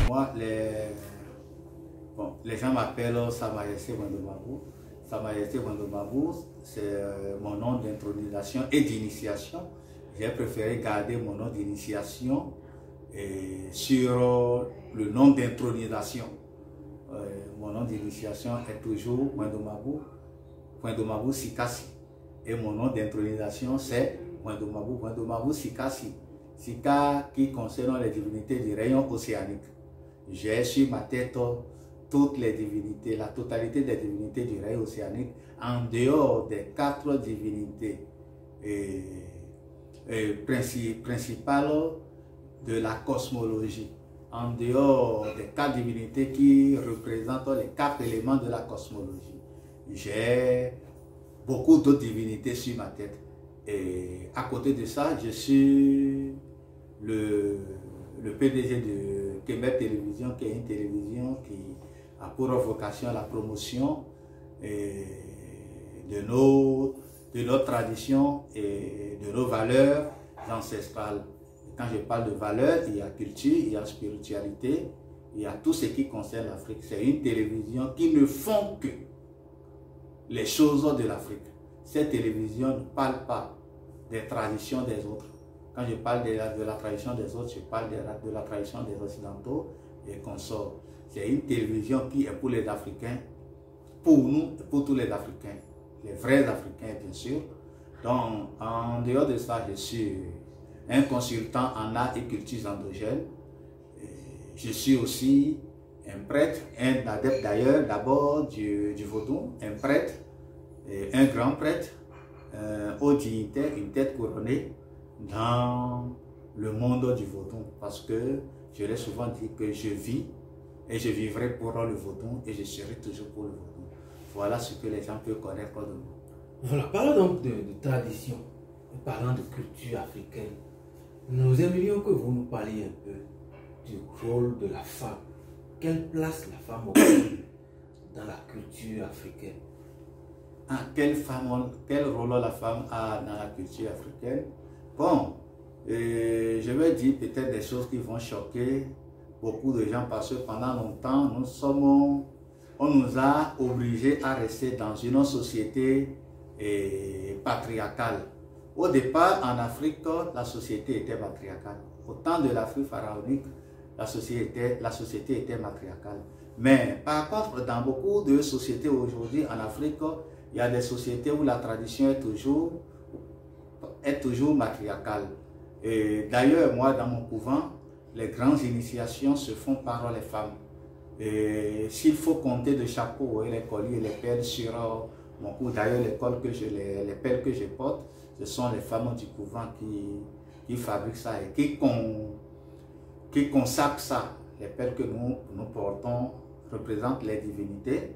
Moi, les gens m'appellent Sa Majesté Wandomabou. Sa Majesté Wandomabou, c'est mon nom d'intronisation et d'initiation. J'ai préféré garder mon nom d'initiation sur le nom d'intronisation. Mon nom d'initiation est toujours Wandomabou, Wandomabou Sikasi. Et mon nom d'intronisation, c'est Wandomabou, Wandomabou Sikasi. Sika qui concerne les divinités du rayon océanique. J'ai sur ma tête toutes les divinités, la totalité des divinités du rayon océanique, en dehors des 4 divinités principales de la cosmologie, en dehors des 4 divinités qui représentent les 4 éléments de la cosmologie. J'ai beaucoup d'autres divinités sur ma tête. Et à côté de ça, je suis le PDG de Kemer Télévision, qui est une télévision qui a pour vocation la promotion de nos traditions et de nos valeurs ancestrales. Quand je parle de valeurs, il y a culture, il y a spiritualité, il y a tout ce qui concerne l'Afrique. C'est une télévision qui ne font que les choses de l'Afrique. Cette télévision ne parle pas des traditions des autres. Quand je parle de la tradition des autres, je parle de la tradition des Occidentaux et consorts. C'est une télévision qui est pour les Africains, pour nous et pour tous les Africains, les vrais Africains bien sûr. Donc, en dehors de ça, je suis un consultant en art et culture endogène. Je suis aussi un prêtre, un adepte d'ailleurs, d'abord du vaudou, un prêtre, un grand prêtre, haut dignitaire, une tête couronnée dans le monde du vaudou, parce que je l'ai souvent dit que je vis et je vivrai pour le vaudou et je serai toujours pour le vaudou. Voilà ce que les gens peuvent connaître de nous. Voilà, parlons donc de tradition, parlant de culture africaine. Nous aimerions que vous nous parliez un peu du rôle de la femme. Quelle place la femme occupe dans la culture africaine? Quel rôle la femme a dans la culture africaine? Bon, je vais dire peut-être des choses qui vont choquer beaucoup de gens parce que pendant longtemps, on nous a obligés à rester dans une société patriarcale. Au départ, en Afrique, la société était matriarcale. Au temps de l'Afrique pharaonique, la société était matriarcale. Mais par contre, dans beaucoup de sociétés aujourd'hui en Afrique, il y a des sociétés où la tradition est toujours matriarcale. Et d'ailleurs, moi, dans mon couvent, les grandes initiations se font par les femmes. Et s'il faut compter de chapeaux, les colliers et les perles sur mon cou, d'ailleurs, les perles que je porte, ce sont les femmes du couvent qui fabriquent ça et qui consacrent ça. Les perles que nous portons représentent les divinités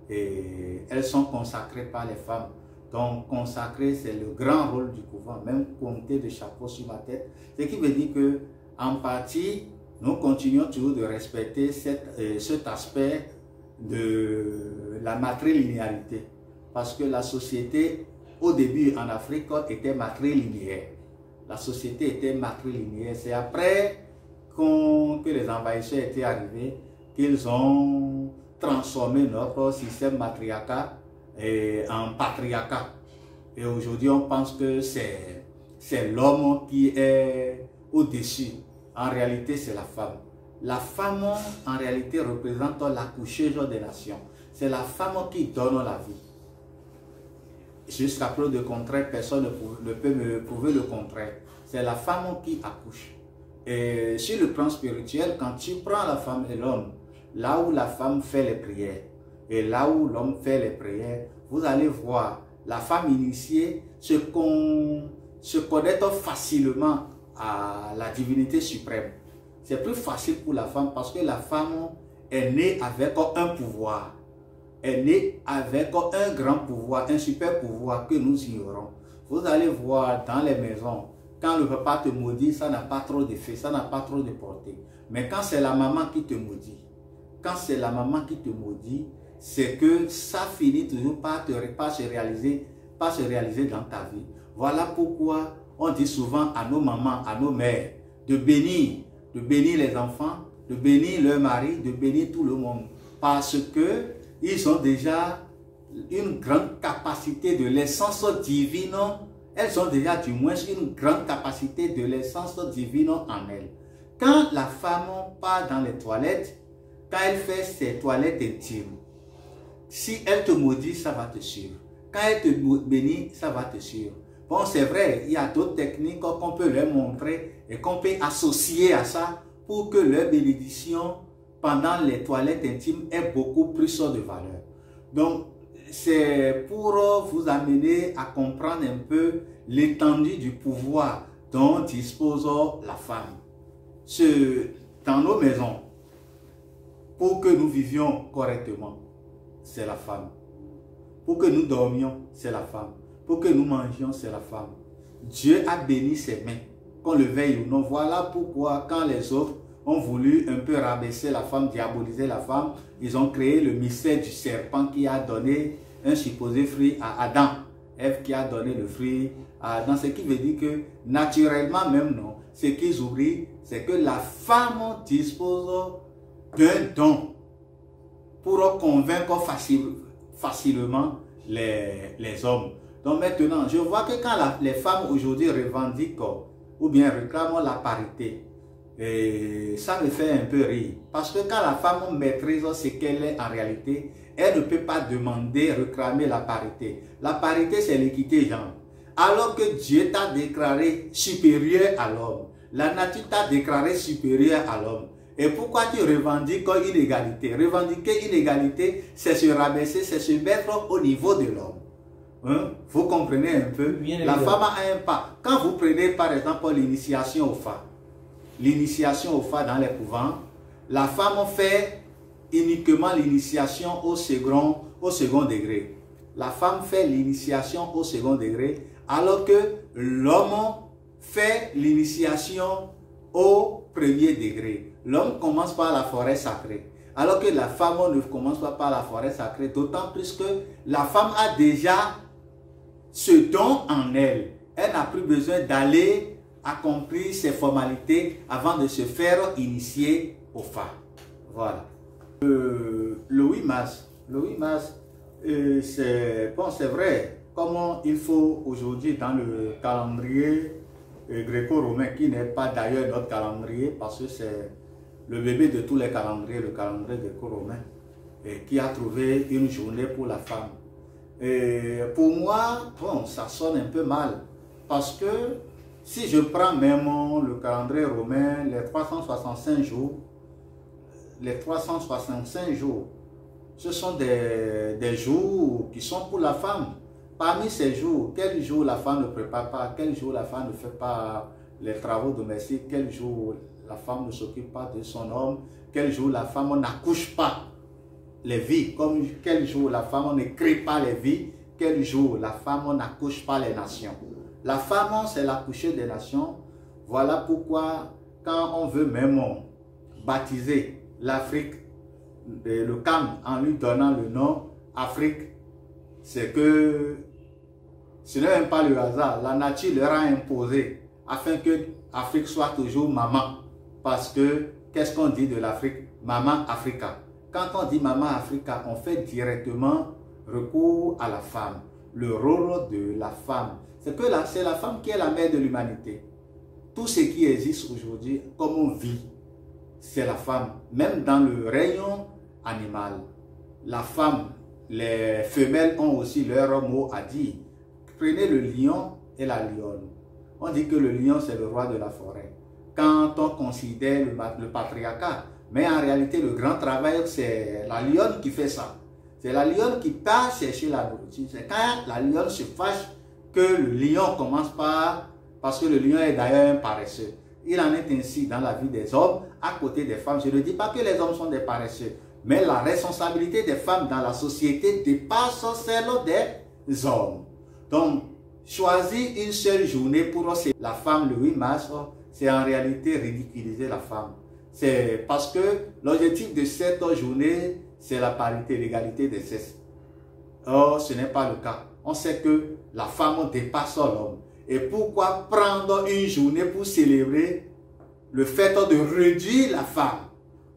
et elles sont consacrées par les femmes. Donc, consacrer, c'est le grand rôle du couvent, même compter de chapeaux sur ma tête. Ce qui veut dire que, en partie, nous continuons toujours de respecter cet aspect de la matrilinéarité. Parce que la société, au début en Afrique, était matrilinéaire. La société était matrilinéaire. C'est après que les envahisseurs étaient arrivés qu'ils ont transformé notre système matriarcal en patriarcat. Et aujourd'hui, on pense que c'est l'homme qui est au-dessus. En réalité, c'est la femme. La femme, en réalité, représente l'accoucheuse des nations. C'est la femme qui donne la vie. Jusqu'à preuve de contraire, personne ne peut me prouver le contraire. C'est la femme qui accouche. Et sur le plan spirituel, quand tu prends la femme et l'homme, là où la femme fait les prières et là où l'homme fait les prières, vous allez voir la femme initiée se connecte facilement à la divinité suprême. C'est plus facile pour la femme parce que la femme est née avec un pouvoir. Elle est née avec un grand pouvoir, un super pouvoir que nous ignorons. Vous allez voir dans les maisons, quand le papa te maudit, ça n'a pas trop d'effet, ça n'a pas trop de portée. Mais quand c'est la maman qui te maudit, c'est que ça finit toujours par se réaliser dans ta vie. Voilà pourquoi on dit souvent à nos mamans, à nos mères, de bénir les enfants de bénir leur mari, de bénir tout le monde. Parce que ils ont déjà une grande capacité de l'essence divine. Elles ont déjà du moins une grande capacité de l'essence divine en elles. Quand la femme part dans les toilettes, quand elle fait ses toilettes intimes, si elle te maudit, ça va te suivre. Quand elle te bénit, ça va te suivre. Bon, c'est vrai, il y a d'autres techniques qu'on peut leur montrer et qu'on peut associer à ça pour que leur bénédiction pendant les toilettes intimes ait beaucoup plus de valeur. Donc, c'est pour vous amener à comprendre un peu l'étendue du pouvoir dont dispose la femme. Dans nos maisons, pour que nous vivions correctement, c'est la femme. Pour que nous dormions, c'est la femme. Pour que nous mangions, c'est la femme. Dieu a béni ses mains, qu'on le veuille ou non. Voilà pourquoi quand les autres ont voulu un peu rabaisser la femme, diaboliser la femme, ils ont créé le mystère du serpent qui a donné un supposé fruit à Adam. Ève qui a donné le fruit à Adam. Ce qui veut dire que naturellement même non. Ce qu'ils oublient, c'est que la femme dispose d'un don pour convaincre facilement les hommes. Donc maintenant, je vois que quand les femmes aujourd'hui revendiquent ou bien réclament la parité, et ça me fait un peu rire. Parce que quand la femme maîtrise ce qu'elle est en réalité, elle ne peut pas demander, réclamer la parité. La parité, c'est l'équité, genre. Alors que Dieu t'a déclaré supérieur à l'homme. La nature t'a déclaré supérieur à l'homme. Et pourquoi tu revendiques une égalité? Revendiquer une égalité, c'est se rabaisser, c'est se mettre au niveau de l'homme. Hein? Vous comprenez un peu? La femme a un pas. Quand vous prenez par exemple l'initiation au fa, dans les couvents, la femme fait uniquement l'initiation au second degré. La femme fait l'initiation au second degré, alors que l'homme fait l'initiation au premier degré. L'homme commence par la forêt sacrée, alors que la femme ne commence pas par la forêt sacrée, d'autant plus que la femme a déjà ce don en elle. Elle n'a plus besoin d'aller accomplir ses formalités avant de se faire initier au fa. Voilà. Le 8 mars, c'est bon, c'est vrai, comment il faut aujourd'hui dans le calendrier gréco-romain, qui n'est pas d'ailleurs notre calendrier, parce que c'est le bébé de tous les calendriers, le calendrier gréco-romain, qui a trouvé une journée pour la femme. Et pour moi, bon, ça sonne un peu mal, parce que si je prends même le calendrier romain, les 365 jours, ce sont des jours qui sont pour la femme. Parmi ces jours, quel jour la femme ne prépare pas, quel jour la femme ne fait pas les travaux domestiques, quel jour la femme ne s'occupe pas de son homme, quel jour la femme n'accouche pas les vies, comme quel jour la femme ne crée pas les vies, quel jour la femme n'accouche pas les nations. La femme, c'est l'accoucher des nations. Voilà pourquoi, quand on veut même baptiser l'Afrique, le CAM, en lui donnant le nom Afrique, c'est que ce n'est même pas le hasard. La nature leur a imposé afin que l'Afrique soit toujours maman. Parce que, qu'est-ce qu'on dit de l'Afrique? Maman Africa. Quand on dit Maman Africa, on fait directement recours à la femme. Le rôle de la femme. C'est que c'est la femme qui est la mère de l'humanité. Tout ce qui existe aujourd'hui, comme on vit, c'est la femme. Même dans le rayon animal, la femme, les femelles ont aussi leur mot à dire. Prenez le lion et la lionne. On dit que le lion, c'est le roi de la forêt. Quand on considère le patriarcat, mais en réalité, le grand travail, c'est la lionne qui fait ça. C'est la lionne qui part chercher la nourriture. C'est quand la lionne se fâche que le lion commence par... Parce que le lion est d'ailleurs un paresseux. Il en est ainsi dans la vie des hommes, à côté des femmes. Je ne dis pas que les hommes sont des paresseux, mais la responsabilité des femmes dans la société dépasse celle des hommes. Donc, choisir une seule journée pour la femme le 8 mars, c'est en réalité ridiculiser la femme. C'est parce que l'objectif de cette journée, c'est la parité, l'égalité des sexes. Or, ce n'est pas le cas. On sait que la femme dépasse l'homme. Et pourquoi prendre une journée pour célébrer le fait de réduire la femme?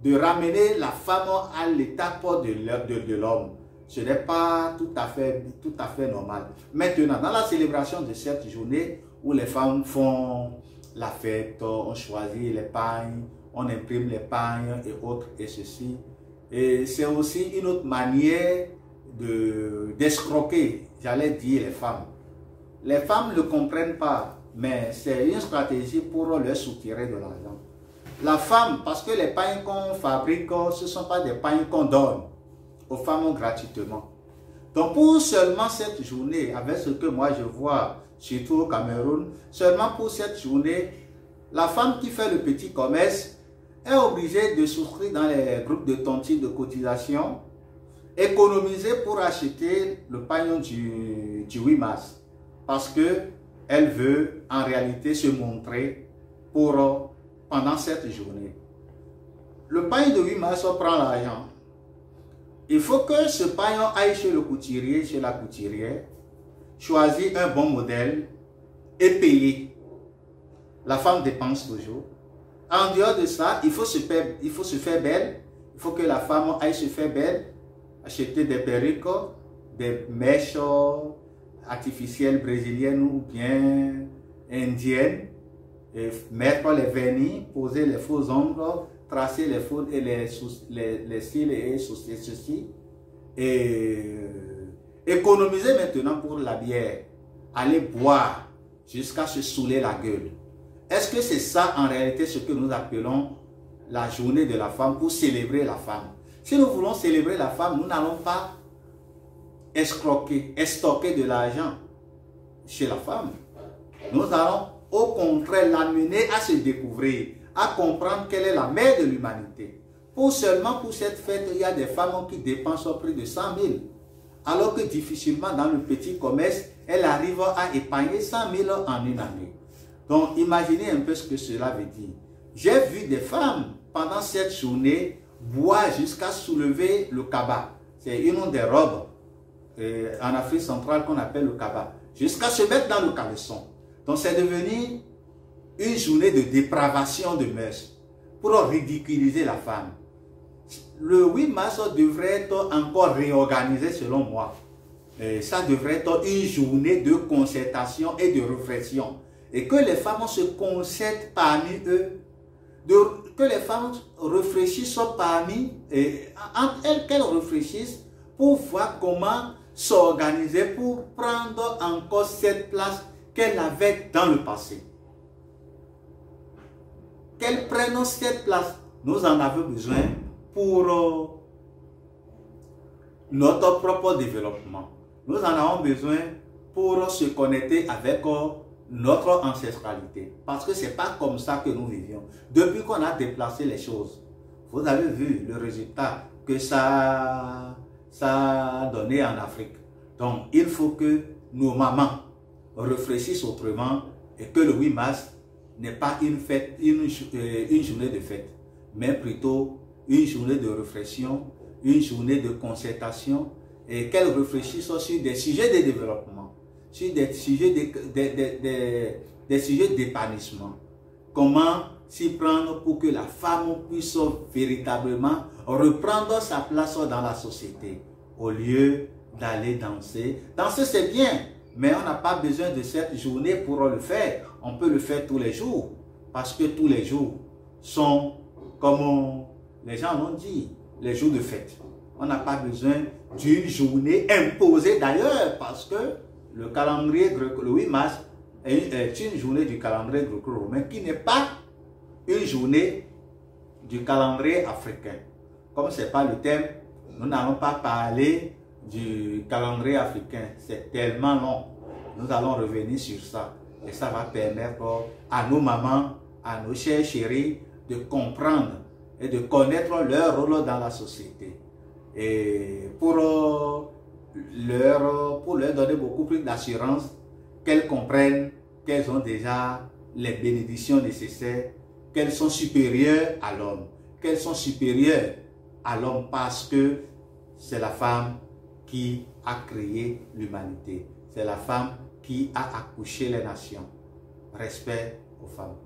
de ramener la femme à l'état de l'homme. Ce n'est pas tout à fait normal. Maintenant, dans la célébration de cette journée où les femmes font la fête, on choisit les pagnes, on imprime les pagnes et autres et ceci. Et c'est aussi une autre manière d'escroquer, j'allais dire, les femmes. Les femmes ne comprennent pas, mais c'est une stratégie pour leur soutirer de l'argent. La femme, parce que les pagnes qu'on fabrique, ce ne sont pas des pagnes qu'on donne aux femmes gratuitement. Donc pour seulement cette journée, avec ce que moi je vois, surtout au Cameroun, seulement pour cette journée, la femme qui fait le petit commerce est obligée de souscrire dans les groupes de tontines de cotisation, économiser pour acheter le pagnon du 8 mars. Parce qu'elle veut en réalité se montrer pendant cette journée. Le pagnon de 8 mars, on prend l'argent. Il faut que ce pagnon aille chez le couturier, chez la couturière, choisir un bon modèle et payer. La femme dépense toujours. En dehors de ça, il faut se faire belle. Il faut que la femme aille se faire belle, acheter des perruques, des mèches artificielles brésiliennes ou bien indiennes, et mettre les vernis, poser les faux ongles, tracer les faux et les cils et ceci. Et économiser maintenant pour la bière, aller boire jusqu'à se saouler la gueule. Est-ce que c'est ça en réalité ce que nous appelons la journée de la femme pour célébrer la femme? Si nous voulons célébrer la femme, nous n'allons pas estoquer de l'argent chez la femme. Nous allons au contraire l'amener à se découvrir, à comprendre quelle est la mère de l'humanité. Seulement pour cette fête, il y a des femmes qui dépensent près de 100 000. Alors que difficilement dans le petit commerce, elles arrivent à épargner 100 000 en une année. Donc imaginez un peu ce que cela veut dire. J'ai vu des femmes pendant cette journée boire jusqu'à soulever le kaba. C'est une des robes en Afrique centrale qu'on appelle le kaba. Jusqu'à se mettre dans le caleçon. Donc c'est devenu une journée de dépravation de mœurs pour ridiculiser la femme. Le 8 mars devrait être encore réorganisé selon moi. Ça devrait être une journée de concertation et de réflexion. Et que les femmes se concertent parmi eux. Que les femmes réfléchissent parmi entre elles, qu'elles réfléchissent pour voir comment s'organiser pour prendre encore cette place qu'elles avaient dans le passé. Qu'elles prennent cette place. Nous en avons besoin pour notre propre développement. Nous en avons besoin pour se connecter avec notre ancestralité. Parce que ce n'est pas comme ça que nous vivions. Depuis qu'on a déplacé les choses, vous avez vu le résultat que ça a donné en Afrique. Donc, il faut que nos mamans réfléchissent autrement et que le 8 mars n'est pas une fête, une journée de fête, mais plutôt une journée de réflexion, une journée de concertation et qu'elles réfléchissent sur des sujets de développement, sur des sujets d'épanouissement. Comment s'y prendre pour que la femme puisse véritablement reprendre sa place dans la société au lieu d'aller danser. Danser c'est bien, mais on n'a pas besoin de cette journée pour le faire. On peut le faire tous les jours parce que tous les jours sont, comme les gens l'ont dit, les jours de fête. On n'a pas besoin d'une journée imposée d'ailleurs parce que le calendrier grec, le 8 mars est une journée du calendrier gréco-romain qui n'est pas une journée du calendrier africain. Comme ce n'est pas le thème, nous n'allons pas parler du calendrier africain. C'est tellement long. Nous allons revenir sur ça. Et ça va permettre à nos mamans, à nos chers chéris de comprendre et de connaître leur rôle dans la société. Et pour leur donner beaucoup plus d'assurance, qu'elles comprennent qu'elles ont déjà les bénédictions nécessaires, qu'elles sont supérieures à l'homme, qu'elles sont supérieures à l'homme parce que c'est la femme qui a créé l'humanité. C'est la femme qui a accouché les nations. Respect aux femmes.